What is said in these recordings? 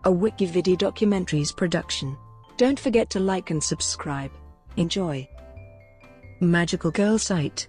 a WikiVidi documentaries production. Don't forget to like and subscribe. Enjoy. Magical Girl Site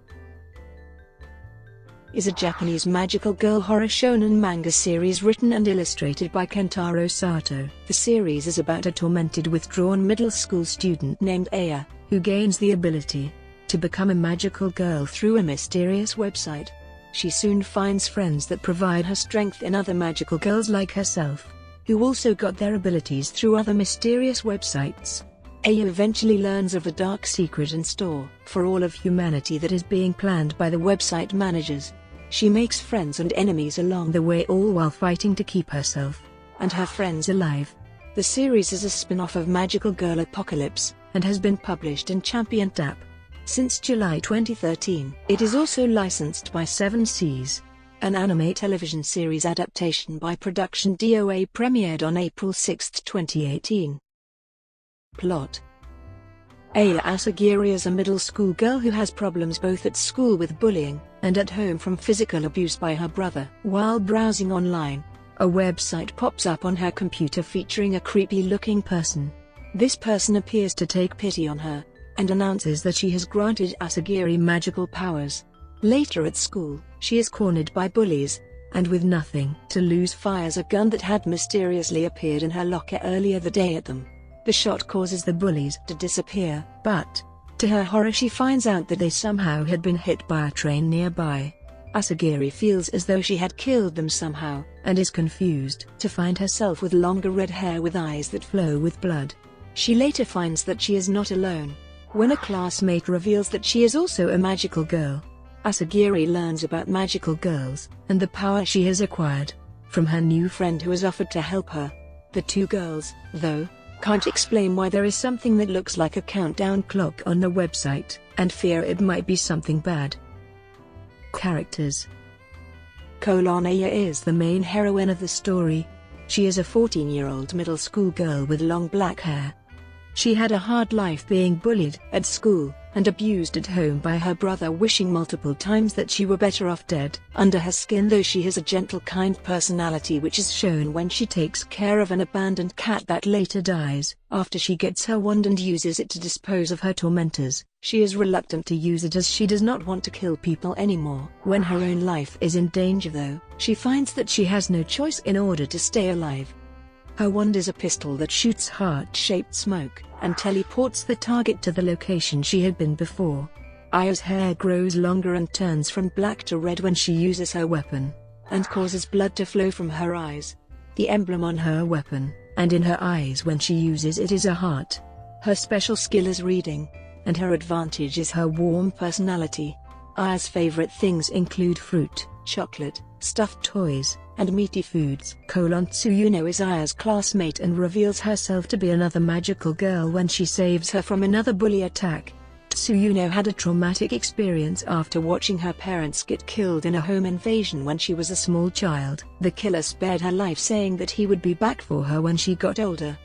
is a Japanese magical girl horror shonen manga series written and illustrated by Kentaro Sato. The series is about a tormented withdrawn middle school student named Aya, who gains the ability to become a magical girl through a mysterious website. She soon finds friends that provide her strength in other magical girls like herself, who also got their abilities through other mysterious websites. Aya eventually learns of a dark secret in store for all of humanity that is being planned by the website managers. She makes friends and enemies along the way, all while fighting to keep herself and her friends alive. The series is a spin-off of Magical Girl Apocalypse and has been published in Champion App since July 2013. It is also licensed by 7 Seas. An anime television series adaptation by Production DOA premiered on April 6, 2018. Plot: Aya Asagiri is a middle school girl who has problems both at school with bullying and at home from physical abuse by her brother. While browsing online, a website pops up on her computer featuring a creepy-looking person. This person appears to take pity on her and announces that she has granted Asagiri magical powers. Later at school, she is cornered by bullies, and with nothing to lose fires a gun that had mysteriously appeared in her locker earlier the day at them. The shot causes the bullies to disappear, but, to her horror, she finds out that they somehow had been hit by a train nearby. Asagiri feels as though she had killed them somehow, and is confused to find herself with longer red hair with eyes that flow with blood. She later finds that she is not alone when a classmate reveals that she is also a magical girl. Asagiri learns about magical girls and the power she has acquired from her new friend who has offered to help her. The two girls, though, can't explain why there is something that looks like a countdown clock on the website, and fear it might be something bad. Characters: Aya is the main heroine of the story. She is a 14-year-old middle school girl with long black hair. She had a hard life being bullied at school and abused at home by her brother, wishing multiple times that she were better off dead. Under her skin, though, she has a gentle, kind personality which is shown when she takes care of an abandoned cat that later dies. After she gets her wand and uses it to dispose of her tormentors, she is reluctant to use it as she does not want to kill people anymore. When her own life is in danger, though, she finds that she has no choice in order to stay alive. Her wand is a pistol that shoots heart-shaped smoke and teleports the target to the location she had been before. Aya's hair grows longer and turns from black to red when she uses her weapon, and causes blood to flow from her eyes. The emblem on her weapon and in her eyes when she uses it is a heart. Her special skill is reading, and her advantage is her warm personality. Aya's favorite things include fruit, chocolate, stuffed toys, and meaty foods. Tsuyuno is Aya's classmate and reveals herself to be another magical girl when she saves her from another bully attack. Tsuyuno had a traumatic experience after watching her parents get killed in a home invasion when she was a small child. The killer spared her life, saying that he would be back for her when she got older.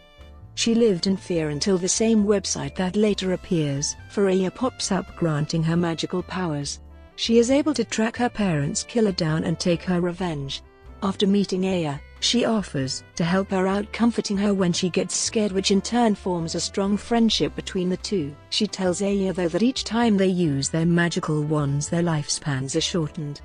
She lived in fear until the same website that later appears for Aya pops up, granting her magical powers. She is able to track her parents' killer down and take her revenge. After meeting Aya, she offers to help her out, comforting her when she gets scared, which in turn forms a strong friendship between the two. She tells Aya, though, that each time they use their magical wands their lifespans are shortened.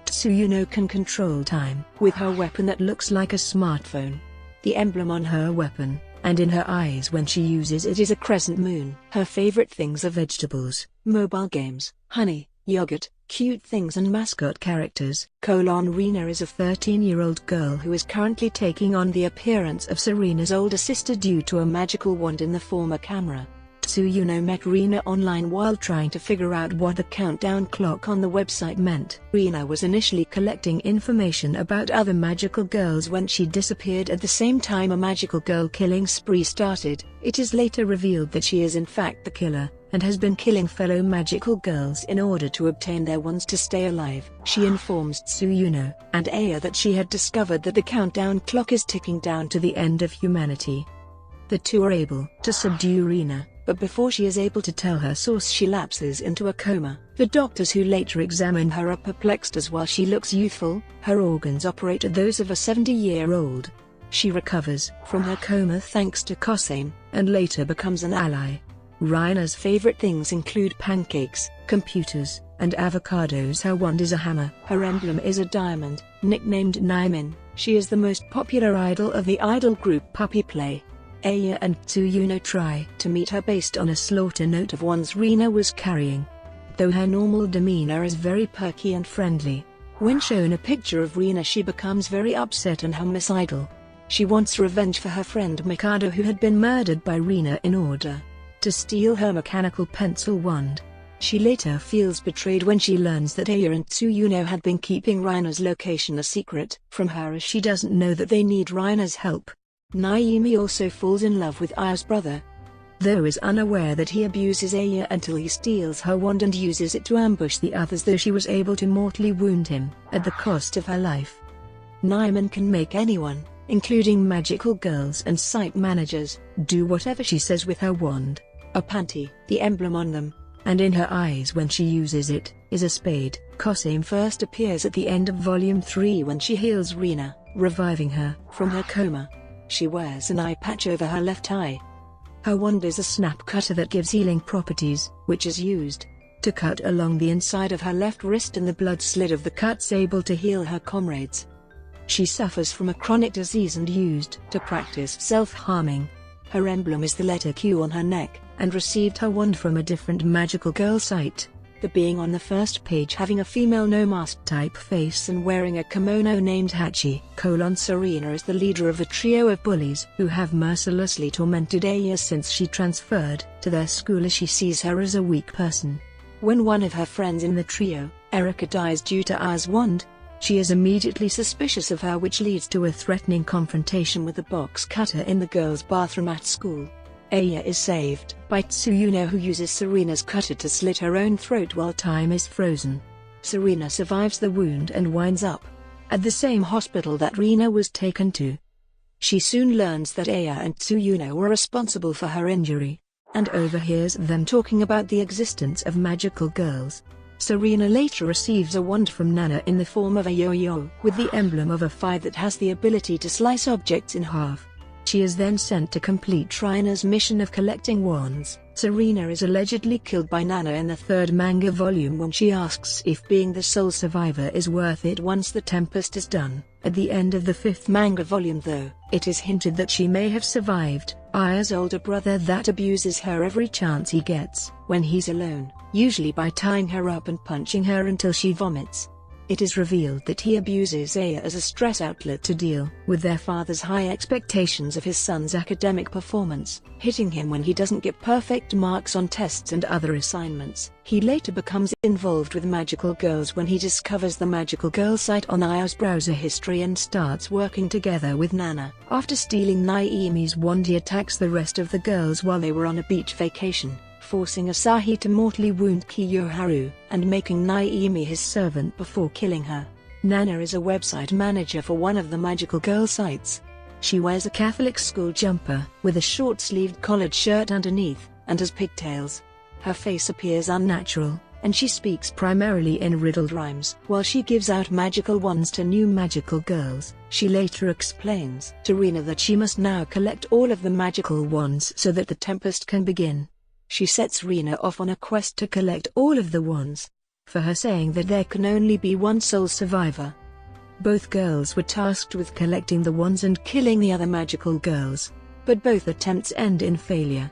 Tsuyuno can control time with her weapon that looks like a smartphone. The emblem on her weapon and in her eyes when she uses it is a crescent moon. Her favorite things are vegetables, mobile games, honey, yogurt, cute things, and mascot characters. Rina is a 13-year-old girl who is currently taking on the appearance of Serena's older sister due to a magical wand in the former camera. Tsuyuno met Rina online while trying to figure out what the countdown clock on the website meant. Rina was initially collecting information about other magical girls when she disappeared at the same time a magical girl killing spree started. It is later revealed that she is in fact the killer, and has been killing fellow magical girls in order to obtain their wands to stay alive. She informs Tsuyuno and Aya that she had discovered that the countdown clock is ticking down to the end of humanity. The two are able to subdue Rina, but before she is able to tell her source, she lapses into a coma. The doctors who later examine her are perplexed, as while she looks youthful, her organs operate as those of a 70-year-old. She recovers from her coma thanks to Koseim, and later becomes an ally. Rina's favorite things include pancakes, computers, and avocados. Her wand is a hammer. Her emblem is a diamond, nicknamed Naimin. She is the most popular idol of the idol group Puppy Play. Aya and Tsuyuno try to meet her based on a slaughter note of wands Rina was carrying. Though her normal demeanor is very perky and friendly, when shown a picture of Rina she becomes very upset and homicidal. She wants revenge for her friend Mikado, who had been murdered by Rina, in order to steal her mechanical pencil wand. She later feels betrayed when she learns that Aya and Tsuyuno had been keeping Rina's location a secret from her, as she doesn't know that they need Rina's help. Naimi also falls in love with Aya's brother, though is unaware that he abuses Aya until he steals her wand and uses it to ambush the others, though she was able to mortally wound him at the cost of her life. Naiman can make anyone, including magical girls and site managers, do whatever she says with her wand. A panty, the emblem on them, and in her eyes when she uses it, is a spade. Koseim first appears at the end of Volume 3 when she heals Rina, reviving her from her coma. She wears an eye patch over her left eye. Her wand is a snap cutter that gives healing properties, which is used to cut along the inside of her left wrist, and the blood slit of the cut's able to heal her comrades. She suffers from a chronic disease and used to practice self-harming. Her emblem is the letter Q on her neck, and received her wand from a different magical girl site. The being on the first page having a female no-mask type face and wearing a kimono named Hachi. Serena is the leader of a trio of bullies who have mercilessly tormented Aya since she transferred to their school, as she sees her as a weak person. When one of her friends in the trio, Erica, dies due to Aya's wand, she is immediately suspicious of her, which leads to a threatening confrontation with the box cutter in the girls' bathroom at school. Aya is saved by Tsuyuno, who uses Serena's cutter to slit her own throat while time is frozen. Serena survives the wound and winds up at the same hospital that Rina was taken to. She soon learns that Aya and Tsuyuno were responsible for her injury, and overhears them talking about the existence of magical girls. Serena later receives a wand from Nana in the form of a yo-yo with the emblem of a fire that has the ability to slice objects in half. She is then sent to complete Rina's mission of collecting wands. Serena is allegedly killed by Nana in the third manga volume when she asks if being the sole survivor is worth it once the Tempest is done. At the end of the fifth manga volume, though, it is hinted that she may have survived Aya's older brother that abuses her every chance he gets when he's alone, usually by tying her up and punching her until she vomits. It is revealed that he abuses Aya as a stress outlet to deal with their father's high expectations of his son's academic performance, hitting him when he doesn't get perfect marks on tests and other assignments. He later becomes involved with magical girls when he discovers the magical girl site on Aya's browser history and starts working together with Nana. After stealing Naimi's wand, he attacks the rest of the girls while they were on a beach vacation, forcing Asahi to mortally wound Kiyoharu, and making Naimi his servant before killing her. Nana is a website manager for one of the magical girl sites. She wears a Catholic school jumper, with a short-sleeved collared shirt underneath, and has pigtails. Her face appears unnatural, and she speaks primarily in riddled rhymes. While she gives out magical wands to new magical girls, she later explains to Rina that she must now collect all of the magical wands so that the Tempest can begin. She sets Rina off on a quest to collect all of the wands, for her saying that there can only be one sole survivor. Both girls were tasked with collecting the wands and killing the other magical girls, but both attempts end in failure.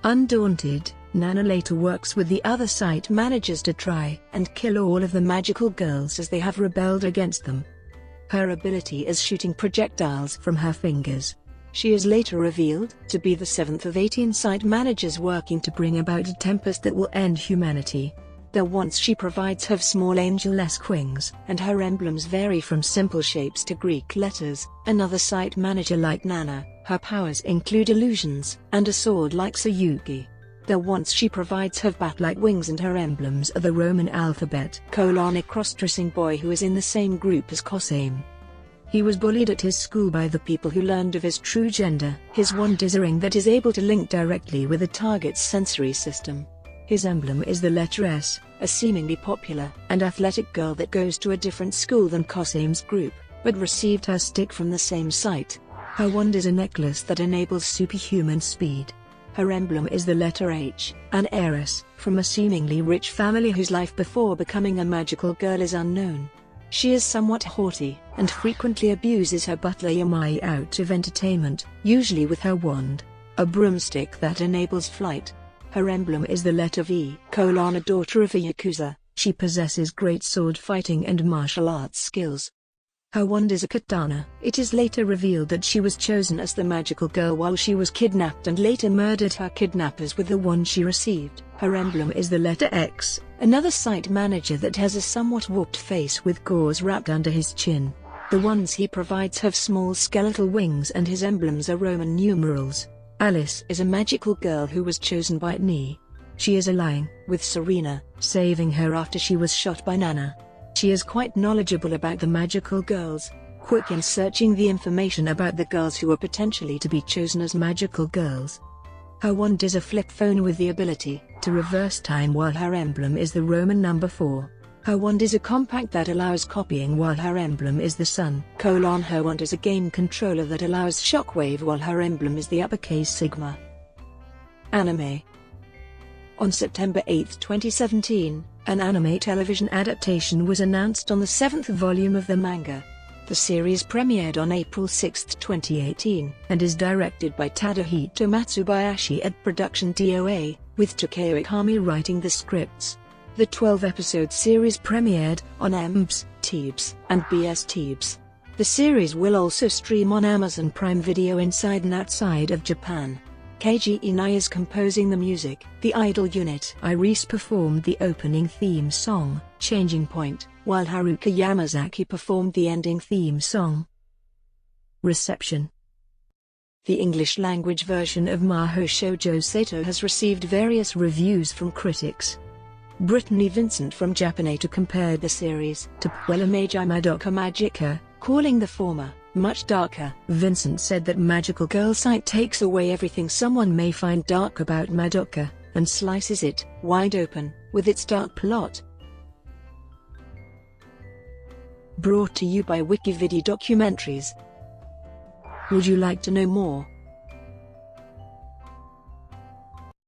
Undaunted, Nana later works with the other site managers to try and kill all of the magical girls as they have rebelled against them. Her ability is shooting projectiles from her fingers. She is later revealed to be the 7th of 18 site managers working to bring about a tempest that will end humanity. The wands she provides have small angel-esque wings, and her emblems vary from simple shapes to Greek letters. Another site manager like Nana, her powers include illusions and a sword like Sayuki. The wands she provides have bat-like wings, and her emblems are the Roman alphabet: a cross-dressing boy who is in the same group as Koseim. He was bullied at his school by the people who learned of his true gender. His wand is a ring that is able to link directly with a target's sensory system. His emblem is the letter S, a seemingly popular and athletic girl that goes to a different school than Koseim's group, but received her stick from the same site. Her wand is a necklace that enables superhuman speed. Her emblem is the letter H, an heiress from a seemingly rich family whose life before becoming a magical girl is unknown. She is somewhat haughty, and frequently abuses her butler Yamai out of entertainment, usually with her wand, a broomstick that enables flight. Her emblem is the letter V. A daughter of a Yakuza, she possesses great sword fighting and martial arts skills. Her wand is a katana. It is later revealed that she was chosen as the magical girl while she was kidnapped and later murdered her kidnappers with the wand she received. Her emblem is the letter X, another site manager that has a somewhat warped face with gauze wrapped under his chin. The wands he provides have small skeletal wings and his emblems are Roman numerals. Alice is a magical girl who was chosen by Ni. She is allying with Serena, saving her after she was shot by Nana. She is quite knowledgeable about the magical girls, quick in searching the information about the girls who are potentially to be chosen as magical girls. Her wand is a flip phone with the ability to reverse time while her emblem is the Roman number 4. Her wand is a compact that allows copying while her emblem is the sun. Her wand is a game controller that allows shockwave while her emblem is the uppercase sigma. Anime. On September 8, 2017, an anime television adaptation was announced on the 7th volume of the manga. The series premiered on April 6, 2018, and is directed by Tadahito Matsubayashi at Production DOA, with Takeo Ikami writing the scripts. The 12-episode series premiered on AMBS, TEBS, and BS-TEBS. The series will also stream on Amazon Prime Video inside and outside of Japan. Keiji Inai is composing the music. The idol unit Iris performed the opening theme song, Changing Point, while Haruka Yamazaki performed the ending theme song. Reception. The English-language version of Mahou Shoujo Sato has received various reviews from critics. Brittany Vincent from Japaneto compared the series to Puella Magi Madoka Magica, calling the former much darker. Vincent said that Magical Girl site takes away everything someone may find dark about Madoka, and slices it wide open with its dark plot. Brought to you by WikiVidi Documentaries. Would you like to know more?